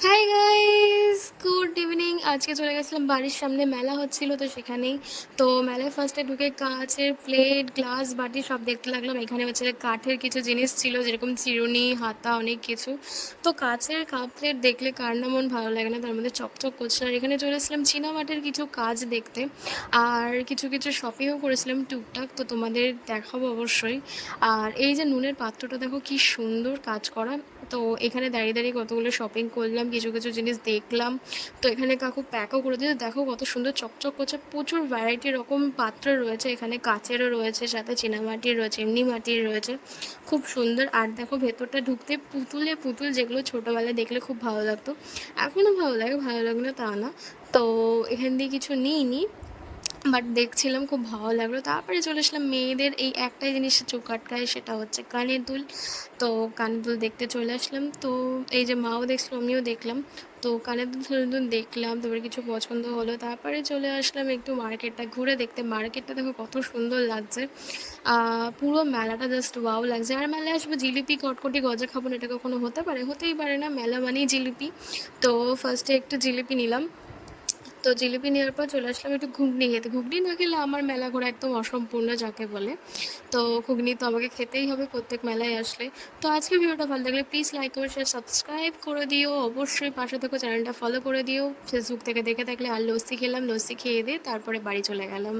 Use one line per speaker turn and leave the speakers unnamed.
Hi guys, good evening. আজকে চলে গেছিলাম বাড়ির সামনে মেলা হচ্ছিল, তো সেখানেই তো মেলায় ফার্স্টে ঢুকে কাঁচের প্লেট, গ্লাস, বাটি সব দেখতে লাগলাম। এখানে হচ্ছে কাঠের কিছু জিনিস ছিল, যেরকম চিরুনি, হাতা, অনেক কিছু। তো কাচের কাপ প্লেট দেখলে কার না মন ভালো লাগে না, তার মধ্যে চকচক করছিল। আর এখানে চলে এসেছিলাম চীনামাটির কিছু কাজ দেখতে, আর কিছু কিছু শপিংও করেছিলাম টুকটাক, তো তোমাদের দেখাবো অবশ্যই। আর এই যে নুনের পাত্রটা দেখো কি সুন্দর কাজ করা। তো এখানে দাঁড়িয়ে দাঁড়িয়ে কতগুলো শপিং করলাম, কিছু কিছু জিনিস দেখলাম। তো এখানে কাকু প্যাকও করে দিয়েছে, দেখো কত সুন্দর চকচক করছে। প্রচুর ভ্যারাইটি রকম পাত্র রয়েছে এখানে, কাচেরও রয়েছে, সাথে চীনামাটির রয়েছে, এমনি মাটির রয়েছে, খুব সুন্দর। আর দেখো ভেতরটা ঢুকতে পুতুলে পুতুল, যেগুলো ছোটোবেলায় দেখলে খুব ভালো লাগতো, এখনও ভালো লাগে, ভালো লাগে না তা না। তো এখান দিয়ে কিছু নিইনি, বাট দেখছিলাম, খুব ভালো লাগলো। তারপরে চলে আসলাম মেয়েদের এই একটাই জিনিসে চোখ আটকায়, সেটা হচ্ছে কানের দুল। তো কানের দুল দেখতে চলে আসলাম। তো এই যে মাও দেখছিল, আমিও দেখলাম। তো কানের দুল ফুলের দুল দেখলাম, তারপরে কিছু পছন্দ হলো, তারপরে চলে আসলাম একটু মার্কেটটা ঘুরে দেখতে। মার্কেটটা দেখো কত সুন্দর লাগছে, পুরো মেলাটা জাস্ট ওয়াও লাগছে। আর মেলায় আসবো জিলিপি, কটকটি, গজা খাবো না, এটা কখনো হতে পারে? হতেই পারে না, মেলা মানেই জিলিপি। তো ফার্স্টে একটু জিলিপি নিলাম। তো জিলিপি নেওয়ার পর চলে আসলাম একটু ঘুগনি খেতে। ঘুগনি না খেলে আমার মেলা ঘোরা একদম অসম্পূর্ণ যাকে বলে। তো ঘুগনি তো আমাকে খেতেই হবে প্রত্যেক মেলায় আসলে। তো আজকে ভিডিওটা ভালো লাগলে প্লিজ লাইক করে শেয়ার সাবস্ক্রাইব করে দিও, অবশ্যই পাশে থেকে চ্যানেলটা ফলো করে দিও। ফেসবুক থেকে দেখে থাকলে। আর লস্যি খেলাম, লস্যি খেয়ে দিয়ে তারপরে বাড়ি চলে গেলাম।